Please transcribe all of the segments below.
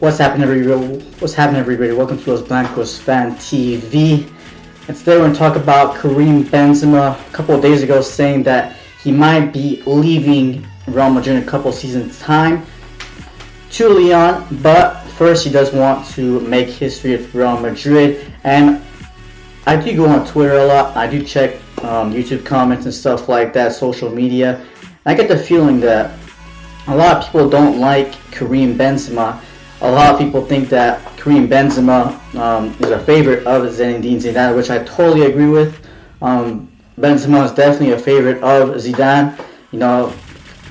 What's happening, everybody? Welcome to Los Blancos Fan TV. And today we're going to talk about Karim Benzema. A couple of days ago, saying that he might be leaving Real Madrid in a couple of seasons' time to Lyon. But first, he does want to make history at Real Madrid. And I do go on Twitter a lot. I do check YouTube comments and stuff like that, social media. I get the feeling that a lot of people don't like Karim Benzema. A lot of people think that Karim Benzema is a favorite of Zinedine Zidane, which I totally agree with. Benzema is definitely a favorite of Zidane. You know,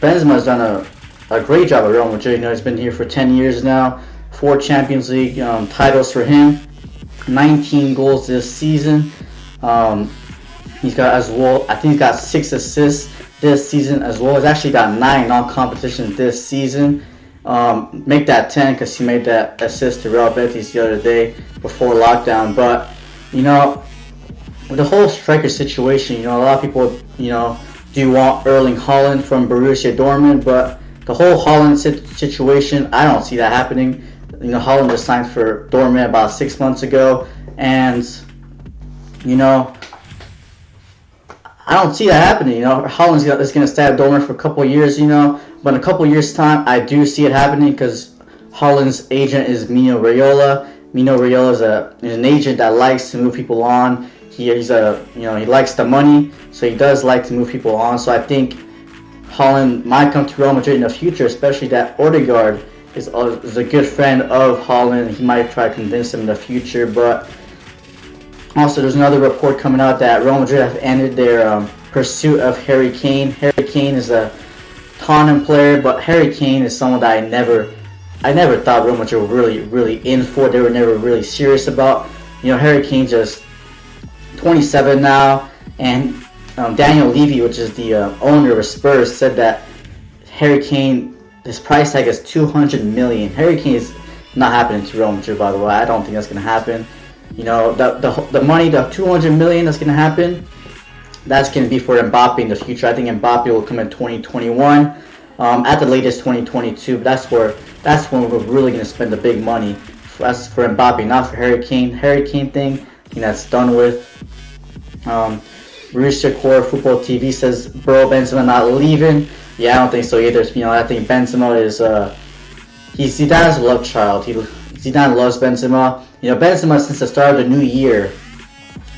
Benzema has done a great job at Real Madrid. You know, he's been here for 10 years now. 4 Champions League titles for him. 19 goals this season. He's got as well, I think he's got 6 assists this season as well. He's actually got 9 non-competition this season. Make that 10 because he made that assist to Real Betis the other day before lockdown. But, you know, with the whole striker situation, you know, a lot of people, you know, do want Erling Haaland from Borussia Dortmund, but the whole Haaland situation, I don't see that happening. You know, Haaland just signed for Dortmund about 6 months ago, and, you know, I don't see that happening. You know, Haaland's going to stay at Dortmund for a couple of years, you know. But in a couple of years' time, I do see it happening because Haaland's agent is Mino Raiola. Mino Raiola is an agent that likes to move people on. He likes the money, so he does like to move people on. So I think Haaland might come to Real Madrid in the future, especially that Odegaard is a good friend of Haaland. He might try to convince him in the future. But also, there's another report coming out that Real Madrid have ended their pursuit of Harry Kane. Harry Kane is a Tottenham player, but Harry Kane is someone that I never thought Real Madrid were really in for. They were never really serious about. You know, Harry Kane just 27 now, and Daniel Levy, which is the owner of Spurs, said that Harry Kane, his price tag is 200 million. Harry Kane is not happening to Real Madrid, by the way. I don't think that's going to happen. You know, the money, the 200 million that's going to happen, that's going to be for Mbappe in the future. I think Mbappe will come in 2021, at the latest 2022. But that's when we're really going to spend the big money. That's for Mbappe, not for Harry Kane. Harry Kane thing, I think that's done with. Borussia Core Football TV says, bro, Benzema not leaving. Yeah, I don't think so either. You know, I think Benzema is he's Zidane's love child. Zidane loves Benzema. You know, Benzema since the start of the new year,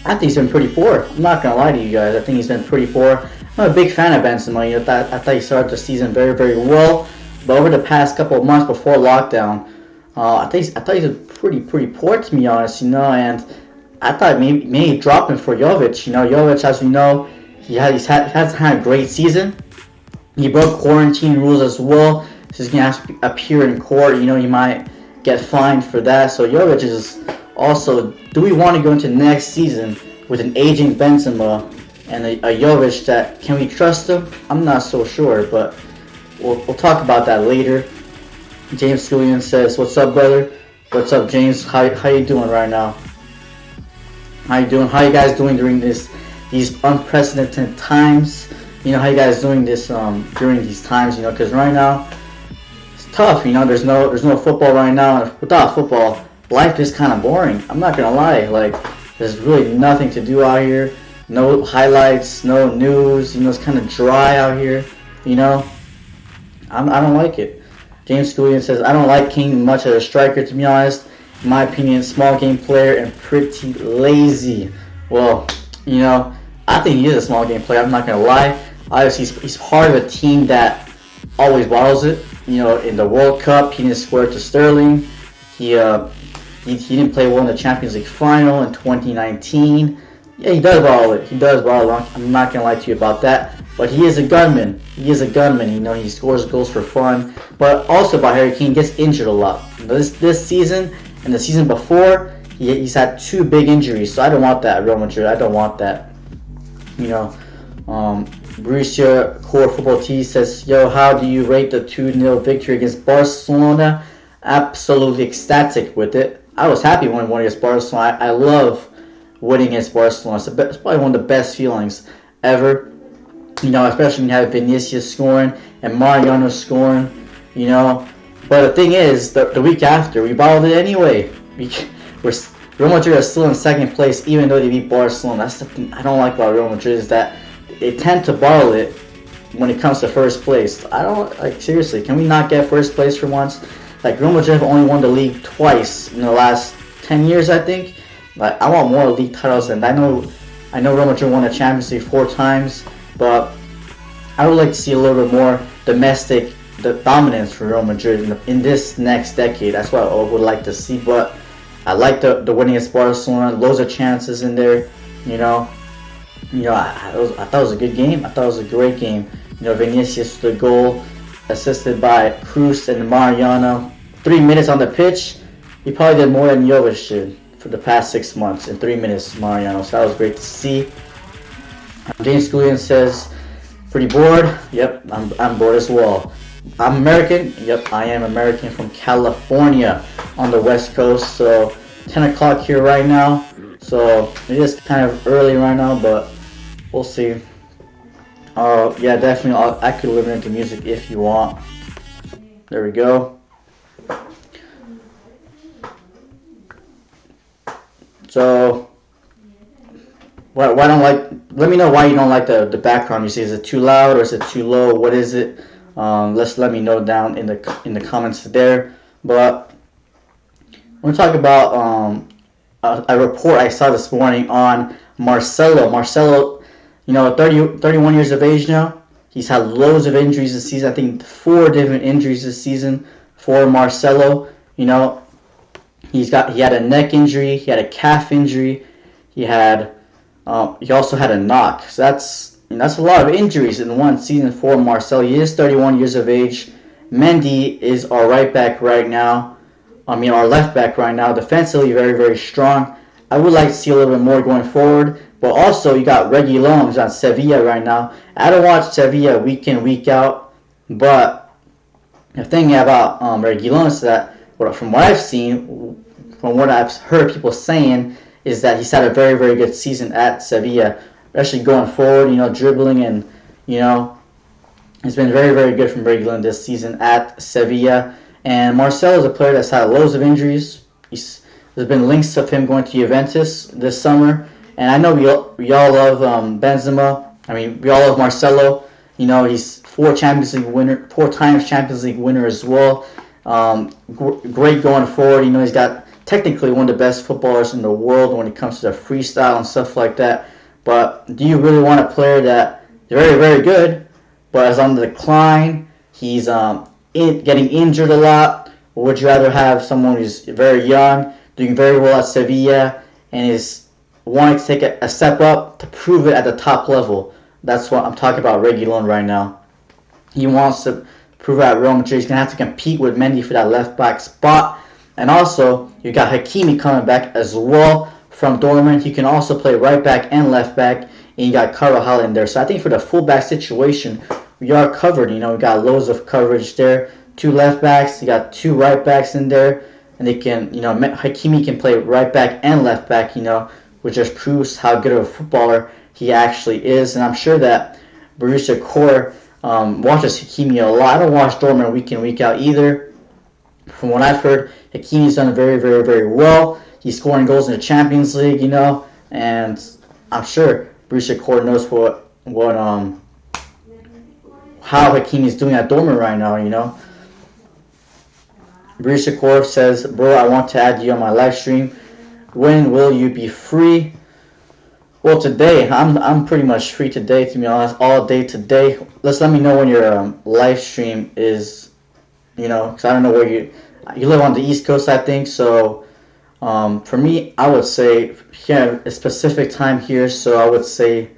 I think he's been pretty poor. I'm not gonna lie to you guys. I think he's been pretty poor. I'm a big fan of Benzema. You know, I thought he started the season very, very well, but over the past couple of months before lockdown, I thought he was pretty poor, to be honest. You know, and I thought maybe drop him for Jovic. You know, Jovic, as we know, he hasn't had a great season. He broke quarantine rules as well. So he's gonna have to appear in court. You know, he might get fined for that. So Jovic is also, do we want to go into next season with an aging Benzema and a Jovic that, can we trust him? I'm not so sure, but we'll talk about that later. James Lyon says, what's up, brother? What's up, James? How you doing right now? How you doing? How you guys doing during these unprecedented times? You know, how you guys doing this during these times? You know, because right now it's tough. You know, there's no football right now, and without football, life is kind of boring. I'm not gonna lie. Like, there's really nothing to do out here. No highlights, no news. You know, it's kind of dry out here. You know, I don't like it. James Scullion says, I don't like King much as a striker, to be honest. In my opinion, small game player and pretty lazy. Well, you know, I think he is a small game player. I'm not gonna lie. Obviously, he's part of a team that always bottles it. You know, in the World Cup, he didn't score to Sterling. He didn't play well in the Champions League final in 2019. Yeah, he does bottle it. He does bottle it. I'm not going to lie to you about that. But he is a gunman. You know, he scores goals for fun. But also about Harry Kane, gets injured a lot. This season and the season before, he's had 2 big injuries. So I don't want that at Real Madrid. I don't want that. You know, Borussia Core Football T says, yo, how do you rate the 2-0 victory against Barcelona? Absolutely ecstatic with it. I was happy when we won against Barcelona. I love winning against Barcelona. It's probably one of the best feelings ever. You know, especially when you have Vinicius scoring and Mariano scoring. You know, But the thing is, the week after, we bottled it anyway. We're Real Madrid are still in second place, even though they beat Barcelona. That's the thing I don't like about Real Madrid, is that they tend to bottle it when it comes to first place. I don't, like, seriously, can we not get first place for once? Like, Real Madrid have only won the league twice in the last 10 years, I think. Like, I want more league titles, and I know Real Madrid won the Champions League 4 times, but I would like to see a little bit more domestic dominance for Real Madrid in this next decade. That's what I would like to see. But I like the win against Barcelona. Loads of chances in there. I thought it was a good game. I thought it was a great game. Vinicius the goal, assisted by Cruz and Mariano. 3 minutes on the pitch. He probably did more than Jovic did for the past 6 months in 3 minutes, Mariano. So that was great to see. James Gullion says, pretty bored? Yep, I'm bored as well. I'm American? Yep, I am American from California on the West Coast. So 10 o'clock here right now. So it is kind of early right now, but we'll see. Yeah, definitely I could limit the music if you want. There we go. So, why don't like? Let me know why you don't like the background. You see, is it too loud or is it too low? What is it? Let me know down in the comments there. But we're gonna talk about a report I saw this morning on Marcelo. Marcelo, 31 years of age now. He's had loads of injuries this season. I think 4 different injuries this season for Marcelo. He had a neck injury, he had a calf injury, he also had a knock. So that's a lot of injuries in one season for Marcelo. He is 31 years of age. Mendy is our right back right now. Our left back right now. Defensively, very, very strong. I would like to see a little bit more going forward. But also, you got Reguilón, who's on Sevilla right now. I don't watch Sevilla week in, week out. But the thing about Reguilón is that, from what I've seen, from what I've heard people saying, is that he's had a very, very good season at Sevilla, especially going forward, dribbling, and, it's been very, very good from Reguilón this season at Sevilla. And Marcelo is a player that's had loads of injuries. There's been links of him going to Juventus this summer. And I know we all love Benzema. We all love Marcelo. He's 4 times Champions League winner as well. Great going forward. He's got technically one of the best footballers in the world when it comes to the freestyle and stuff like that. But do you really want a player that is very, very good, but is on the decline? He's getting injured a lot. Or would you rather have someone who's very young, doing very well at Sevilla, and is wanting to take a step up to prove it at the top level? That's what I'm talking about Reguilón right now. He wants to prove at Real Madrid. He's going to have to compete with Mendy for that left back spot. And also, you got Hakimi coming back as well from Dortmund. He can also play right back and left back. And you got Carvajal in there. So I think for the fullback situation, we are covered. We got loads of coverage there. 2 left backs. You got 2 right backs in there. And they can, Hakimi can play right back and left back, which just proves how good of a footballer he actually is. And I'm sure that Borussia Core watches Hakimi a lot. I don't watch Dortmund week in, week out either. From what I've heard, Hakimi's done very, very, very well. He's scoring goals in the Champions League, and I'm sure Borussia Core knows how Hakimi's doing at Dortmund right now, Borussia Core says, bro, I want to add you on my live stream. When will you be free? Well, today, I'm pretty much free today, to be honest, all day today. Let me know when your live stream is, because I don't know where you live on the East Coast, I think. So, for me, I would say here a specific time here. So I would say,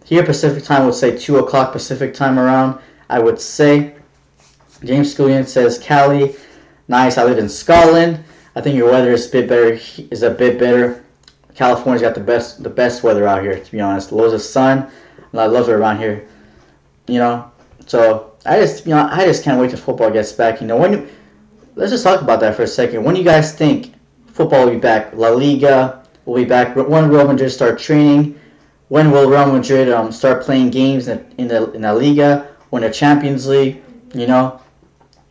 here Pacific time, I would say 2 o'clock Pacific time around. I would say. James Scullion says, Cali, nice. I live in Scotland. I think your weather is a bit better. California's got the best weather out here, to be honest. Loads of sun, and I love it around here. So I just can't wait till football gets back. Let's just talk about that for a second. When do you guys think football will be back? La Liga will be back. When will Real Madrid start training? When will Real Madrid start playing games in La Liga? win the Champions League. You know,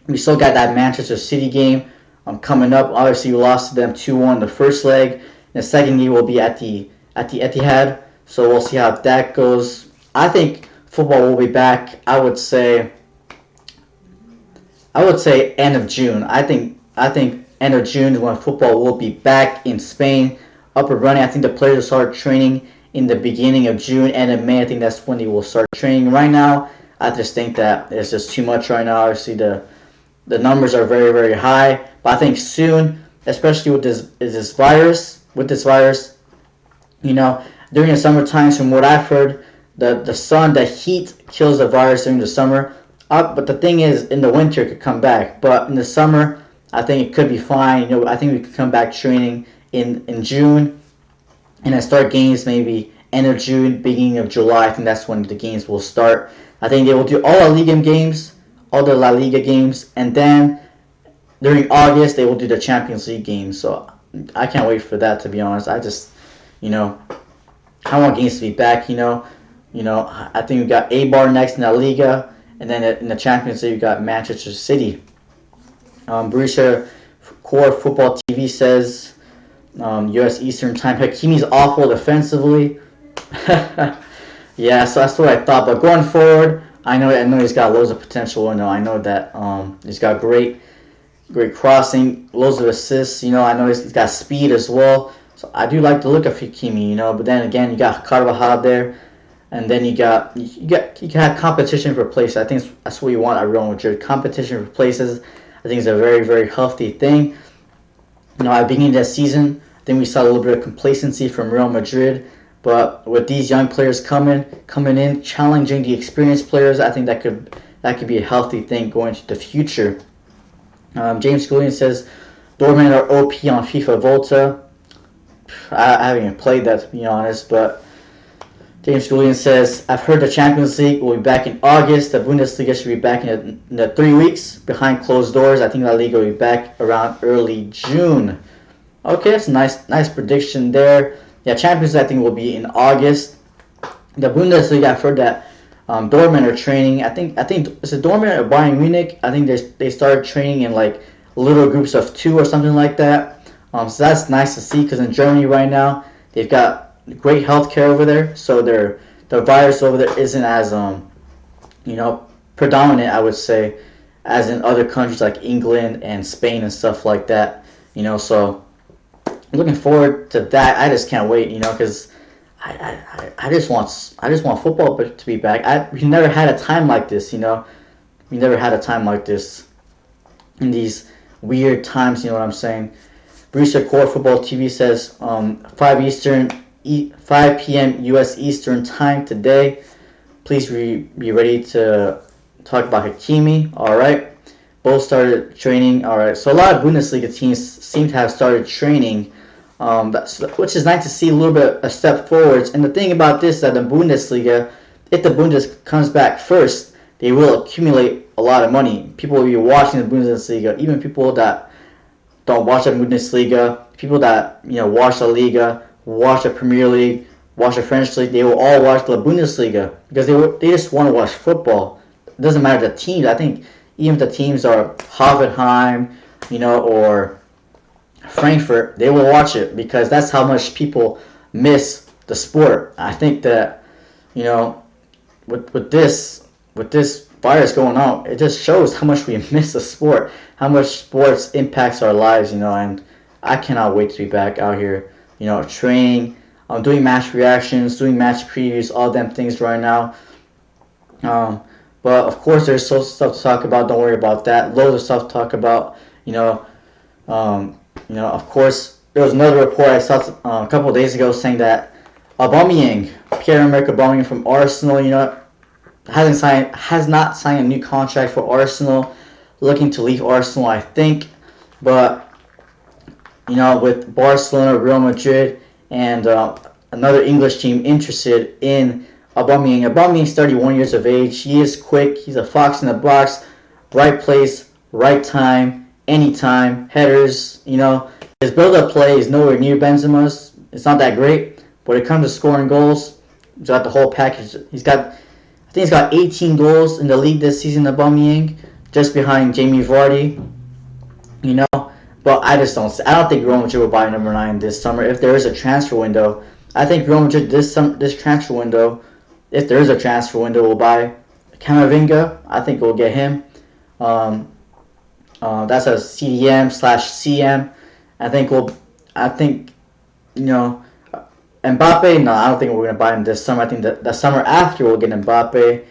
we still got that Manchester City game coming up. Obviously, we lost to them 2-1 the first leg. The second game will be at the Etihad. So we'll see how that goes. I think football will be back. I would say end of June. I think end of June is when football will be back in Spain, up and running. I think the players will start training in the beginning of June, and in May. I think that's when they will start training. Right now, I just think that it's just too much right now. Obviously, the numbers are very, very high. But I think soon, especially with this virus, you know, during the summer times, from what I've heard, the heat kills the virus during the summer. But the thing is, in the winter, it could come back. But in the summer, I think it could be fine. You know, I think we could come back training in June, and then start games maybe end of June, beginning of July. I think that's when the games will start. I think they will do all the La Liga games, and then during August they will do the Champions League games. So I can't wait for that, to be honest. I just, you know, I want games to be back. You know, I think we got Eibar next in La Liga, and then in the Champions League we got Manchester City. Borussia Core Football TV says U.S. Eastern Time. Hakimi's awful defensively. Yeah, so that's what I thought. But going forward, I know he's got loads of potential. I know that he's got great crossing, loads of assists. You know, I know he's got speed as well. So I do like the look of Hakimi. You know, but then again, you got Carvajal there, and then you can have competition for places. I think that's what you want at Real Madrid. Competition for places. I think it's a very, very healthy thing. You know, at the beginning of the season, I think we saw a little bit of complacency from Real Madrid. But with these young players coming in, challenging the experienced players, I think that could be a healthy thing going into the future. James Gillian says, Dortmund are OP on FIFA Volta. I haven't even played that, to be honest, but James Gillian says, I've heard the Champions League will be back in August. The Bundesliga should be back in the 3 weeks behind closed doors. I think La Liga will be back around early June. Okay, that's a nice prediction there. Yeah, Champions League I think will be in August. The Bundesliga, I've heard that Dortmund are training. I think is it Dortmund or Bayern Munich? I think they started training in like little groups of 2 or something like that. So that's nice to see, because in Germany right now they've got great healthcare over there, so the virus over there isn't as predominant, I would say, as in other countries like England and Spain and stuff like that. You know, so I'm looking forward to that. I just can't wait, because I just want football to be back. We never had a time like this, We never had a time like this in these weird times. You know what I'm saying? Borussia Core Football TV says 5 p.m. U.S. Eastern Time today. Please be ready to talk about Hakimi. All right. Both started training. All right. So a lot of Bundesliga teams seem to have started training, which is nice to see a little bit a step forwards. And the thing about this is that the Bundesliga, if the Bundes comes back first, they will accumulate a lot of money. People will be watching the Bundesliga. Even people that don't watch the Bundesliga, people that watch the Liga, watch the Premier League, watch the French League, they will all watch the Bundesliga because they just want to watch football. It doesn't matter the teams. I think even if the teams are Hoffenheim, or Frankfurt, they will watch it because that's how much people miss the sport. I think that, with this virus going on, it just shows how much we miss the sport, how much sports impacts our lives, and I cannot wait to be back out here, training, doing match reactions, doing match previews, all them things right now. But of course, there's so stuff to talk about. Don't worry about that. Loads of stuff to talk about. Of course, there was another report I saw a couple of days ago saying that Pierre-Emerick Aubameyang from Arsenal, has not signed a new contract for Arsenal, looking to leave Arsenal, I think. But with Barcelona, Real Madrid, and another English team interested in Aubameyang. Aubameyang's 31 years of age. He is quick. He's a fox in the box. Right place, right time, anytime. Headers, His build-up play is nowhere near Benzema's. It's not that great. But when it comes to scoring goals, he's got the whole package. He's got, I think he's got 18 goals in the league this season, Aubameyang, just behind Jamie Vardy. You know, but I don't think Real Madrid will buy number 9 this summer. If there is a transfer window, I think Real Madrid this transfer window, if there is a transfer window, will buy Camavinga. I think we'll get him. That's a CDM/CM. I think you know, Mbappe. No, I don't think we're gonna buy him this summer. I think the summer after we'll get Mbappe.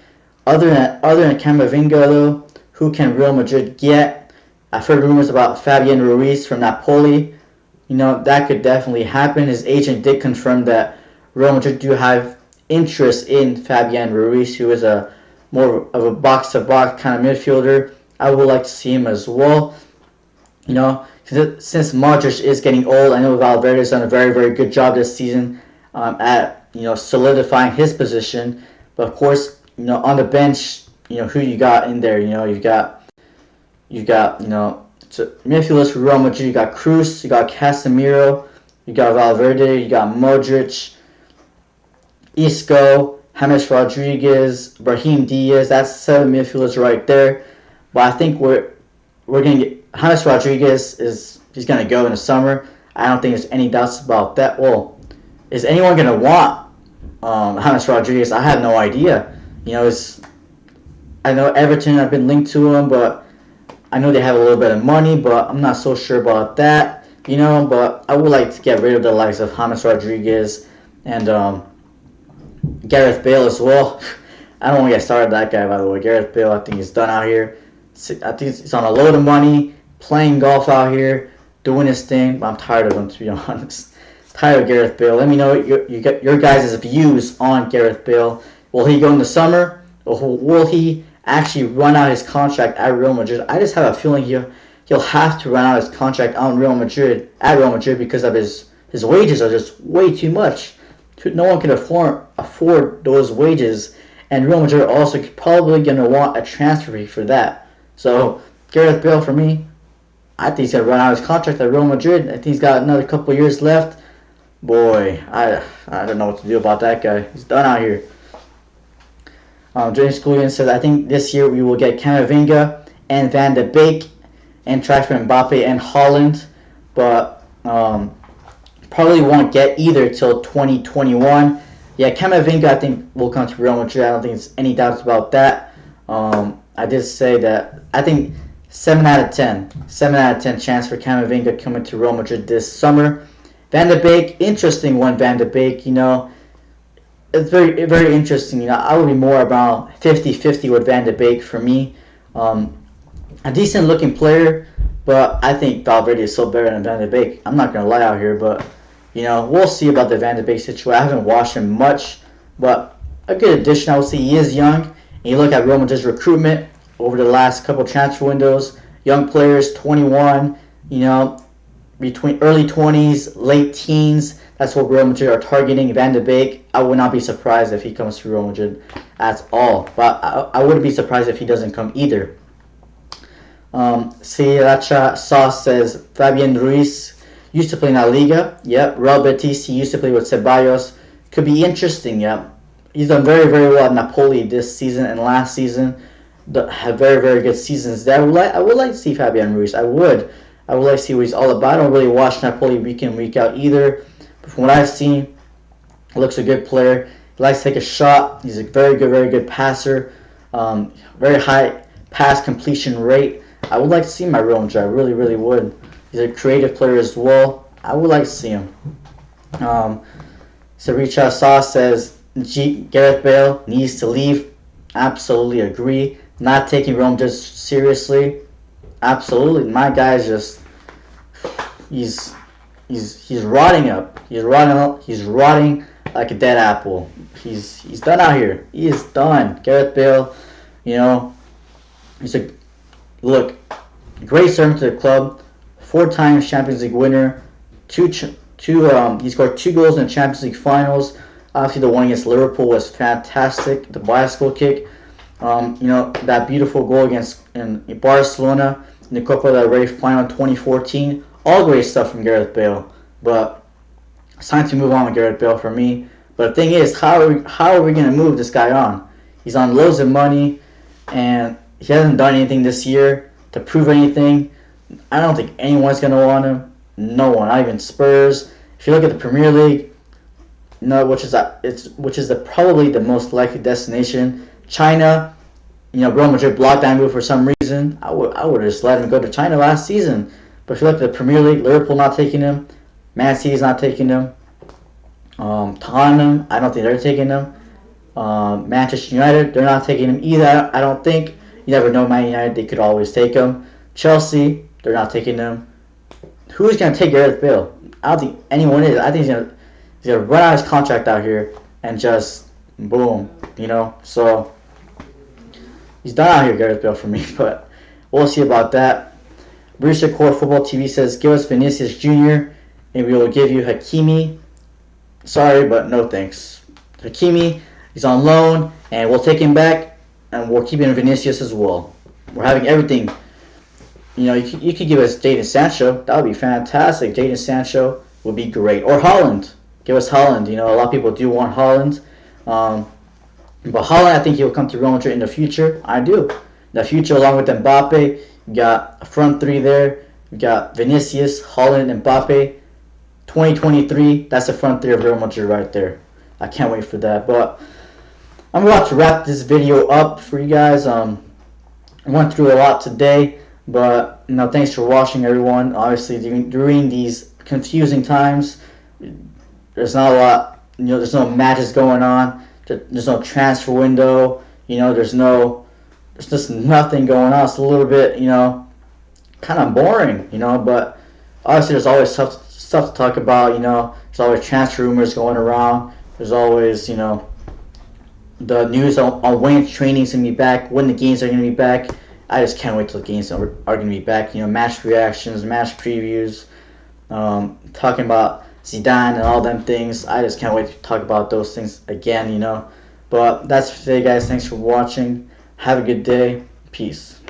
Other than Camavinga though, who can Real Madrid get? I've heard rumors about Fabian Ruiz from Napoli. You know, that could definitely happen. His agent did confirm that Real Madrid do have interest in Fabian Ruiz, who is a more of a box-to-box kind of midfielder. I would like to see him as well. You know, since Modric is getting old, I know Valverde has done a very, very good job this season at, you know, solidifying his position. But of course, you know, on the bench, you know, who you got in there? You know, you've got midfielders for Real Madrid. You got Cruz, you got Casemiro, you got Valverde, you got Modric, Isco, James Rodriguez, Brahim Diaz. That's 7 midfielders right there. But I think we're gonna get James Rodriguez he's gonna go in the summer. I don't think there's any doubts about that. Well, is anyone gonna want James Rodriguez? I have no idea. You know, I know Everton have been linked to him, but I know they have a little bit of money, but I'm not so sure about that. You know, but I would like to get rid of the likes of James Rodriguez and Gareth Bale as well. I don't want to get started with that guy, by the way. Gareth Bale, I think he's done out here. I think he's on a load of money, playing golf out here, doing his thing. But I'm tired of him, to be honest. Tired of Gareth Bale. Let me know your guys' views on Gareth Bale. Will he go in the summer, or will he actually run out his contract at Real Madrid? I just have a feeling he'll have to run out his contract at Real Madrid because of his wages are just way too much. No one can afford those wages, and Real Madrid are also probably going to want a transfer fee for that. So Gareth Bale, for me, I think he's going to run out his contract at Real Madrid. I think he's got another couple of years left. Boy, I don't know what to do about that guy. He's done out here. James Gullion says, I think this year we will get Camavinga and Van de Beek and transfer Mbappe and Haaland, but probably won't get either till 2021. Yeah, Camavinga I think will come to Real Madrid. I don't think there's any doubts about that. I did say that I think 7 out of 10 chance for Camavinga coming to Real Madrid this summer. Van de Beek, interesting one. Van de Beek, you know, it's very, very interesting. You know, I would be more about 50-50 with Van de Beek for me. A decent looking player, but I think Valverde is still better than Van de Beek. I'm not going to lie out here, but, you know, we'll see about the Van de Beek situation. I haven't watched him much, but a good addition. I would say he is young. And you look at Real Madrid's recruitment over the last couple transfer windows, young players, 21, you know, between early 20s, late teens. That's what Real Madrid are targeting. Van de Beek, I would not be surprised if he comes to Real Madrid at all. But I wouldn't be surprised if he doesn't come either. Sriracha Sauce says, Fabian Ruiz used to play in La Liga. Yep. Real Betis, he used to play with Ceballos. Could be interesting, yep. He's done very, very well at Napoli this season and last season. Have very, very good seasons there. I would like to see Fabian Ruiz. I would like to see what he's all about. I don't really watch Napoli week in, week out either. From what I've seen, he looks a good player. He likes to take a shot. He's a very good passer. Very high pass completion rate. I would like to see him at Real Madrid. I really, really would. He's a creative player as well. I would like to see him. Sriracha Sauce says, Gareth Bale needs to leave. Absolutely agree. Not taking Real Madrid seriously. Absolutely. My guy's just... He's rotting up. He's rotting like a dead apple. He's done out here. He is done. Gareth Bale, you know, he's a great servant to the club. 4-time Champions League winner. He scored 2 goals in the Champions League finals. Obviously, the one against Liverpool was fantastic. The bicycle kick. You know, that beautiful goal in Barcelona in the Copa del Rey final 2014. All great stuff from Gareth Bale, but it's time to move on with Gareth Bale for me. But the thing is, how are we going to move this guy on? He's on loads of money, and he hasn't done anything this year to prove anything. I don't think anyone's gonna want him. No one, not even Spurs. If you look at the Premier League, no, which is probably the most likely destination. China, Real Madrid blocked that move for some reason. I would have just let him go to China last season. But if you look at the Premier League, Liverpool not taking him, Man City's not taking him, Tottenham, I don't think they're taking him. Manchester United, they're not taking him either. I don't think. You never know, Man United, they could always take him. Chelsea, they're not taking him. Who's going to take Gareth Bale? I don't think anyone is. I think he's going to run out his contract out here and just boom, So he's done out here, Gareth Bale, for me. But we'll see about that. Brewster Core Football TV says, give us Vinicius Jr. and we will give you Hakimi. Sorry, but no thanks. Hakimi, he's on loan, and we'll take him back, and we're keeping Vinicius as well. We're having everything. You could give us Jadon Sancho. That would be fantastic. Jadon Sancho would be great. Or Haaland. Give us Haaland. A lot of people do want Haaland. But Haaland, I think he'll come to Real Madrid in the future. I do. In the future, along with Mbappe, you got a front three there. You got Vinicius, Haaland, Mbappe. 2023, that's the front three of Real Madrid right there. I can't wait for that. But I'm about to wrap this video up for you guys. I went through a lot today, but thanks for watching, everyone. Obviously, during these confusing times, there's not a lot. There's no matches going on. There's no transfer window. There's just nothing going on. It's a little bit, kind of boring. But obviously, there's always stuff to talk about. There's always transfer rumors going around. There's always, the news on when training's going to be back, when the games are going to be back. I just can't wait till the games are going to be back. Match reactions, match previews, talking about Zidane and all them things. I just can't wait to talk about those things again, But that's for today, guys. Thanks for watching. Have a good day. Peace.